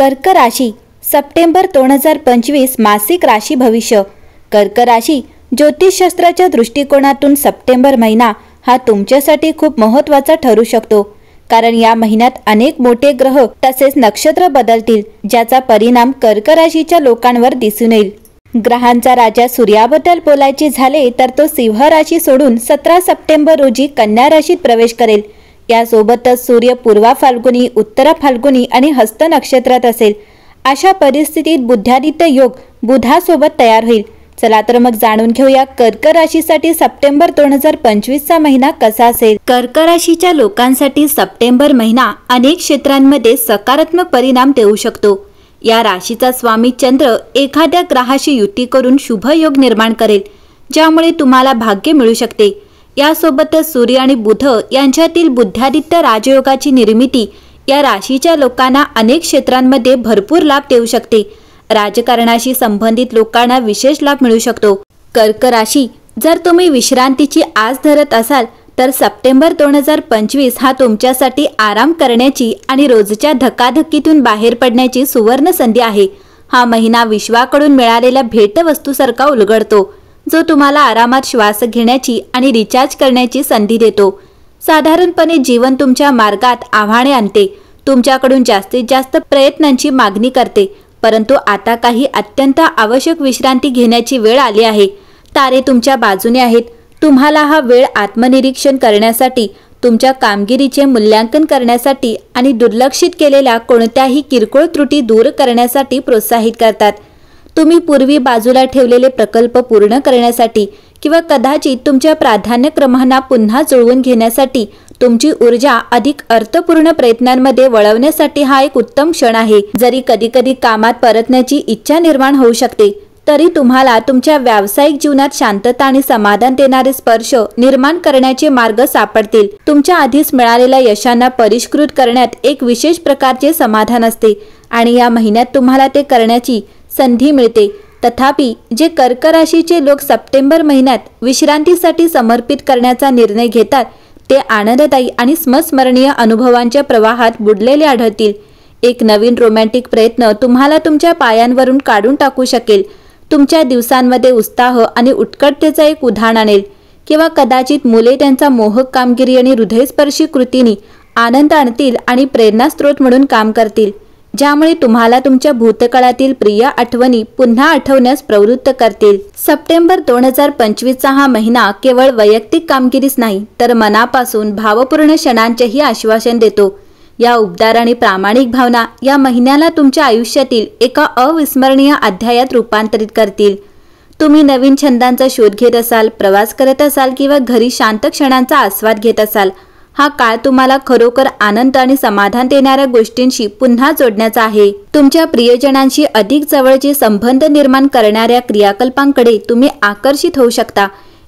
कर्क राशी सप्टेंबर 2025 मासिक राशी भविष्य। कर्क राशी ज्योतिषशास्त्राच्या दृष्टिकोनातून सप्टेंबर महिना हा तुमच्यासाठी खूप महत्त्वाचा ठरू शकतो, कारण या महिन्यात अनेक मोठे ग्रह तसेच नक्षत्र बदलतील, ज्याचा परिणाम कर्क राशीच्या लोकांवर दिसून येईल। ग्रहांचा राजा सूर्याबद्दल बोलायचे झाले तर तो सिंह राशी सोडून 17 सप्टेंबर रोजी कन्या राशीत प्रवेश करेल। यासोबतच सूर्य पूर्वा फाल्गुनी, उत्तरा फाल्गुनी आणि हस्त नक्षत्रात असेल। अशा परिस्थितीत बुधादित्य योग बुधासोबत तयार होईल। चला तर मग जाणून घेऊया कर्क राशीसाठी सप्टेंबर 2025 चा महिना कसा असेल। कर्क राशीच्या लोकांसाठी सप्टेंबर महिना अनेक क्षेत्रांमध्ये सकारात्मक परिणाम देऊ शकतो। या राशीचा स्वामी चंद्र एखाद्या ग्रहाशी युती करून शुभ योग निर्माण करेल, ज्यामुळे तुम्हाला भाग्य मिळू शकते। यासोबतच सूर्य आणि बुध यांच्यातील बुधादित्य राजयोगाची निर्मिती या राशीच्या लोकांना अनेक क्षेत्रांमध्ये भरपूर लाभ देऊ शकते। राजकारणाशी संबंधित लोकांना विशेष लाभ मिळू शकतो। कर्क राशी, जर तुम्ही विश्रांतीची आस धरत असाल तर सप्टेंबर 2025 हा तुमच्यासाठी आराम करण्याची आणि रोजच्या धकाधकीतून बाहेर पडण्याची सुवर्ण संधी आहे। हा महिना विश्वाकडून मिळालेल्या भेटवस्तूसारखा उलगडतो, जो तुम्हाला आरामात श्वास घेण्याची आणि रिचार्ज करण्याची संधी देतो। साधारणपणे जीवन तुमच्या मार्गात आव्हाने आणते, तुमच्याकडून जास्तीत जास्त प्रयत्नांची मागणी करते, परंतु आता काही अत्यंत आवश्यक विश्रांती घेण्याची वेळ आली आहे। तारे तुमच्या बाजूने आहेत। तुम्हाला हा वेळ आत्मनिरीक्षण करण्यासाठी, तुमच्या कामगिरीचे मूल्यांकन करण्यासाठी आणि दुर्लक्षित केलेल्या कोणत्याही किरकोळ त्रुटी दूर करण्यासाठी प्रोत्साहित करतात। तुम्ही पूर्वी बाजूला ठेवलेले प्रकल्प पूर्ण करण्यासाठी किंवा कदाचित तुमच्या प्राधान्यक्रमांना पुन्हा जुळवून घेण्यासाठी तुमची ऊर्जा अधिक अर्थपूर्ण प्रयत्नांमध्ये वळवण्यासाठी हा एक उत्तम क्षण आहे। जरी कधीकधी कामात परतण्याची इच्छा निर्माण होऊ शकते, तरी तुम्हाला तुमच्या व्यावसायिक जीवनात शांतता आणि समाधान देणारे स्पर्श निर्माण करण्याचे मार्ग सापडतील। तुमच्या आधीच मिळालेल्या यशांना परिष्कृत करण्यात एक विशेष प्रकारचे समाधान असते आणि या महिन्यात तुम्हाला ते करण्याची संधी मिळते। तथापि जे कर्क राशीचे लोक सप्टेंबर महिन्यात विश्रांतीसाठी समर्पित करण्याचा निर्णय घेतात, ते आनंददायी आणि स्मरणीय अनुभवांच्या प्रवाहात बुडलेले आढळतील। एक नवीन रोमॅन्टिक प्रयत्न तुम्हाला तुमच्या पायांवरून काढून टाकू शकेल, तुमच्या दिवसांमध्ये उत्साह आणि उत्कटतेचा एक उधाण आणेल। किंवा कदाचित मुले त्यांचा मोहक कामगिरी आणि हृदयस्पर्शी कृतींनी आनंद आणतील आणि प्रेरणास्त्रोत म्हणून काम करतील, ज्यामुळे तुम्हाला तुमच्या भूतकाळातील प्रिय आठवणी पुन्हा आठवण्यास प्रवृत्त करतील। सप्टेंबर 2025 चा हा महिना केवळ वैयक्तिक कामगिरीच नाही, तर मनापासून भावपूर्ण क्षणांचेही आश्वासन देतो। या उबदार आणि प्रामाणिक भावना या महिन्याला तुमच्या आयुष्यातील एका अविस्मरणीय अध्यायात रूपांतरित करतील। तुम्ही नवीन छंदांचा शोध घेत असाल, प्रवास करत असाल किंवा घरी शांत क्षणांचा आस्वाद घेत असाल, हा काळ तुम्हाला खरोखर आनंद आणि समाधान देणाऱ्या गोष्टींशी पुन्हा जोडण्याचा आहे। तुमच्या प्रियजनांशी अधिक जवळचे संबंध निर्माण करणाऱ्या क्रियाकल्पांकडे तुम्ही आकर्षित होऊ शकता।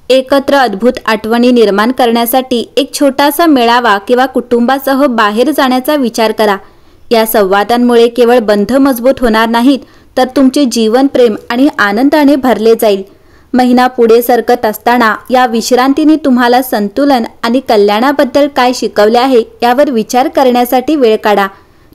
एकत्र अद्भुत आठवणी निर्माण करण्यासाठी एक छोटासा मेळावा किंवा कुटुंबासह बाहेर जाण्याचा विचार करा। या संवादांमुळे केवळ बंध मजबूत होणार नाहीत, तर तुमचे जीवन प्रेम आणि आनंदाने भरले जाईल। महिना पुढे सरकत असताना या विश्रांतीने तुम्हाला संतुलन आणि कल्याणाबद्दल काय शिकवले आहे यावर विचार करण्यासाठी वेळ काढा।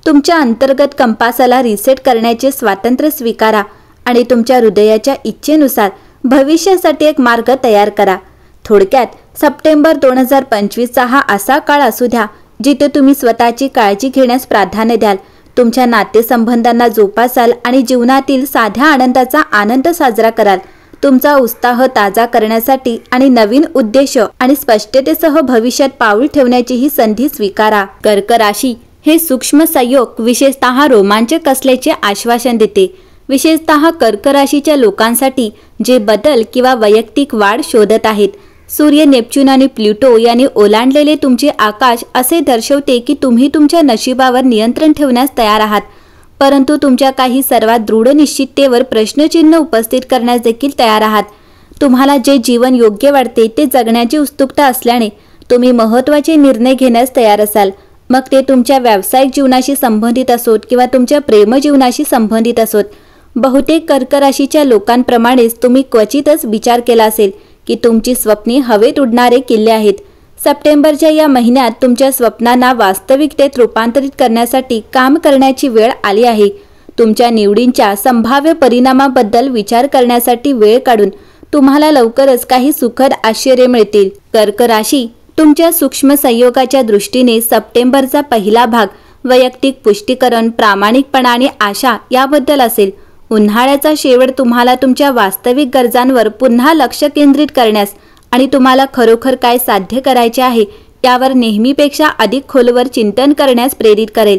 तुमच्या अंतर्गत कंपासाला रिसेट करण्याचे स्वातंत्र्य स्वीकारा आणि तुमच्या हृदयाच्या इच्छेनुसार भविष्यासाठी एक मार्ग तयार करा। थोडक्यात, सप्टेंबर 2025 चा हा असा काळ असू द्या जिथे तुम्ही स्वतःची काळजी घेण्यास प्राधान्य द्याल, तुमच्या नातेसंबंधांना जोपासाल आणि जीवनातील साध्या आनंदाचा आनंद साजरा कराल। तुमचा उत्साह ताजा करण्यासाठी आणि नवीन उद्देश आणि स्पष्टतेसह भविष्यात पाऊल ठेवण्याची ही संधी स्वीकारा। कर्क राशी हे सूक्ष्म संयोग विशेषतः रोमांचक असल्याचे आश्वासन देते, विशेषतः कर्क राशीच्या लोकांसाठी जे बदल किंवा वैयक्तिक वाढ शोधत आहेत। सूर्य, नेपच्यून आणि प्लुटो यांनी ओलांडलेले तुमचे आकाश असे दर्शवते की तुम्ही तुमच्या नशिबावर नियंत्रण ठेवण्यास तयार आहात, परंतु तुमच्या काही सर्वात दृढ निश्चिततेवर प्रश्नचिन्ह उपस्थित करण्यास देखील तयार आहात। तुम्हाला जे जीवन योग्य वाटते ते जगण्याची उत्सुकता असल्याने तुम्ही महत्त्वाचे निर्णय घेण्यास तयार असाल, मग ते तुमच्या व्यावसायिक जीवनाशी संबंधित असोत किंवा तुमच्या प्रेमजीवनाशी संबंधित असोत। बहुतेक कर्क राशीच्या लोकांप्रमाणेच तुम्ही क्वचितच विचार केला असेल की तुमची स्वप्ने हवेत उडणारे किल्ले आहेत। सप्टेंबरच्या या महिन्यात तुमच्या स्वप्नांना वास्तविकतेत रूपांतरित करण्यासाठी काम करण्याची वेळ आली आहे। तुमच्या निवडींच्या संभाव्य परिणामाबद्दल विचार करण्यासाठी वेळ काढून तुम्हाला लवकरच काही सुखद आश्चर्य मिळतील। कर्क राशी, तुमच्या सूक्ष्म संयोगाच्या दृष्टीने सप्टेंबरचा पहिला भाग वैयक्तिक पुष्टीकरण, प्रामाणिकपणा आणि आशा याबद्दल असेल। उन्हाळ्याचा शेवट तुम्हाला तुमच्या वास्तविक गरजांवर पुन्हा लक्ष केंद्रित करण्यास आणि तुम्हाला खरोखर काय साध्य करायचे आहे यावर नेहमीपेक्षा अधिक खोलवर चिंतन करण्यास प्रेरित करेल।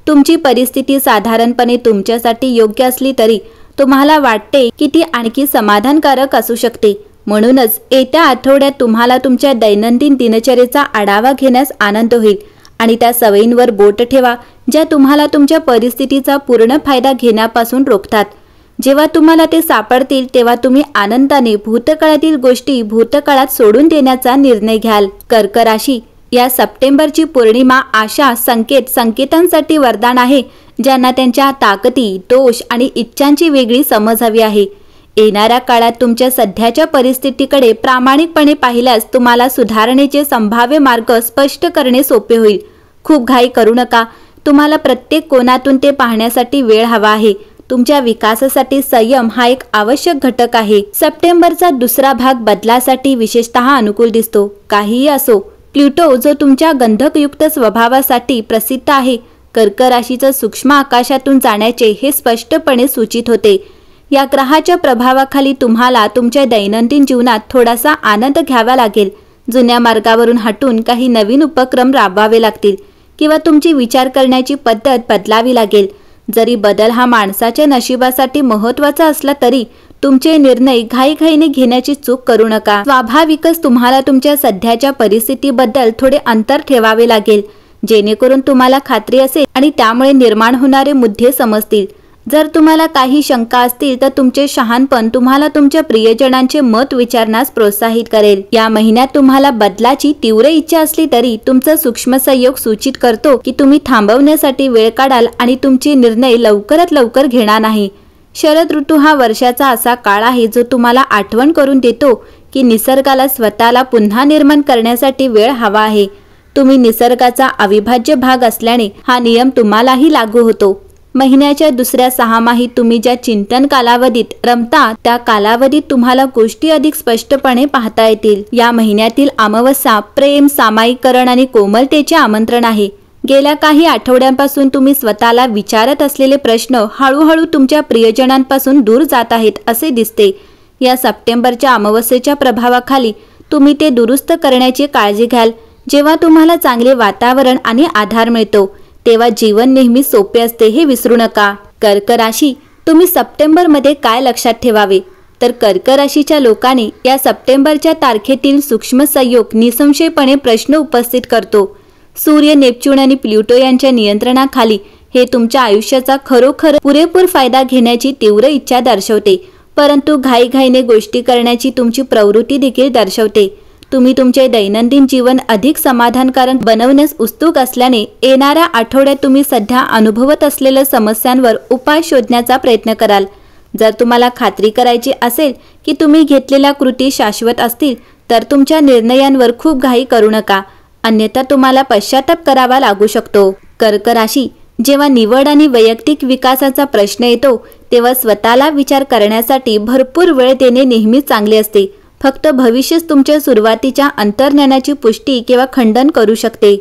तुमची परिस्थिती साधारणपणे तुमच्यासाठी योग्य असली तरी तुम्हाला वाटते की ती आणखी समाधानकारक असू शकते। म्हणूनच येत्या आठवड्यात तुम्हाला तुमच्या दैनंदिन दिनचर्येचा आढावा घेण्यास आनंद होईल आणि त्या सवयींवर बोट ठेवा ज्या तुम्हाला तुमच्या परिस्थितीचा पूर्ण फायदा घेण्यापासून रोखतात। जेव्हा तुम्हाला ते सापडतील तेव्हा तुम्ही आनंदाने भूतकाळातील गोष्टी भूतकाळात सोडून देण्याचा निर्णय घ्याल। कर्क राशी, या सप्टेंबरची पौर्णिमा आशा संकेतांसाठी वरदान आहे ज्यांना त्यांच्या ताकदी, दोष आणि इच्छांची वेगळी समज हवी आहे। येणाऱ्या काळात तुमच्या सध्याच्या परिस्थितीकडे प्रामाणिकपणे पाहिल्यास तुम्हाला सुधारणेचे संभाव्य मार्ग स्पष्ट करणे सोपे होईल। खूप घाई करू नका, तुम्हाला प्रत्येक कोणातून ते पाहण्यासाठी वेळ हवा आहे। तुमच्या विकासासाठी संयम हा एक आवश्यक घटक आहे। सप्टेंबरचा दुसरा भाग बदलासाठी विशेषतः अनुकूल दिसतो। काहीही असो, प्लुटो जो तुमच्या गंधकयुक्त स्वभावासाठी प्रसिद्ध आहे, कर्क राशीचं सूक्ष्म आकाशातून जाण्याचे हे स्पष्टपणे सूचित होते। या ग्रहाच्या प्रभावाखाली तुम्हाला तुमच्या दैनंदिन जीवनात थोडासा आनंद घ्यावा लागेल। जुन्या मार्गावरून हटून काही नवीन उपक्रम राबवावे लागतील किंवा तुमची विचार करण्याची पद्धत बदलावी लागेल। जरी बदल हा माणसाच्या नशिबासाठी महत्त्वाचा असला तरी तुमचे निर्णय घाईघाईने घेण्याची चूक करू नका। स्वाभाविकच तुम्हाला तुमच्या सध्याच्या परिस्थितीबद्दल थोडे अंतर ठेवावे लागेल जेणेकरून तुम्हाला खात्री असेल आणि त्यामुळे निर्माण होणारे मुद्दे समजतील। जर तुम्हाला काही शंका असतील तर तुमचे शहाणपण तुम्हाला तुमच्या प्रियजनांचे मत विचारण्यास प्रोत्साहित करेल। या महिन्यात तुम्हाला बदलाची तीव्र इच्छा असली तरी तुमचा सूक्ष्म संयोग सूचित करतो की तुम्ही थांबवण्यासाठी वेळ काढाल आणि तुमचे निर्णय लवकरात लवकर घेणार नाही। शरद ऋतू हा वर्षाचा असा काळ आहे जो तुम्हाला आठवण करून देतो की निसर्गाला स्वतःला पुन्हा निर्माण करण्यासाठी वेळ हवा आहे। तुम्ही निसर्गाचा अविभाज्य भाग असल्याने हा नियम तुम्हालाही लागू होतो। महिन्याच्या दुसऱ्या सहामाहीत तुम्ही ज्या चिंतन कालावधीत रमता त्या कालावधीत तुम्हाला गोष्टी अधिक स्पष्टपणे पाहता येतील। या महिन्यातील अमावस्या प्रेम, सामायिकरण आणि कोमलतेचे आमंत्रण आहे। गेल्या काही आठवड्यांपासून तुम्ही स्वतःला विचारत असलेले प्रश्न हळूहळू तुमच्या प्रियजनांपासून दूर जात आहेत असे दिसते। या सप्टेंबरच्या अमावस्येच्या प्रभावाखाली तुम्ही ते दुरुस्त करण्याची काळजी घ्याल। जेव्हा तुम्हाला चांगले वातावरण आणि आधार मिळतो तेव्हा जीवन नेहमी सोपे असते हे विसरू नका। कर्क राशी, तुम्ही सप्टेंबरमध्ये काय लक्षात ठेवावे तर कर्क राशीच्या लोकांनी या सप्टेंबरच्या तारखेतील सूक्ष्म संयोग निसंशयपणे प्रश्न उपस्थित करतो। सूर्य, नेपच्यून आणि प्लुटो यांच्या नियंत्रणाखाली हे तुमच्या आयुष्याचा खरोखर पुरेपूर फायदा घेण्याची तीव्र इच्छा दर्शवते, परंतु घाईघाईने गोष्टी करण्याची तुमची प्रवृत्ती देखील दर्शवते। तुम्ही तुमचे दैनंदिन जीवन अधिक समाधानकारक बनवण्यास उत्सुक असल्याने येणाऱ्या आठवड्यात तुम्ही सध्या अनुभवत असलेल्या समस्यांवर उपाय शोधण्याचा प्रयत्न कराल। जर तुम्हाला खात्री करायची असेल की तुम्ही घेतलेल्या कृती शाश्वत असतील तर तुमच्या निर्णयांवर खूप घाई करू नका, अन्यथा तुम्हाला पश्चाताप करावा लागू शकतो। कर्क राशी, जेव्हा निवड आणि वैयक्तिक विकासाचा प्रश्न येतो तेव्हा स्वतःला विचार करण्यासाठी भरपूर वेळ देणे नेहमीच चांगले असते। फक्त भविष्यच तुमच्या सुरुवातीच्या अंतर्ज्ञानाची पुष्टी किंवा खंडन करू शकते।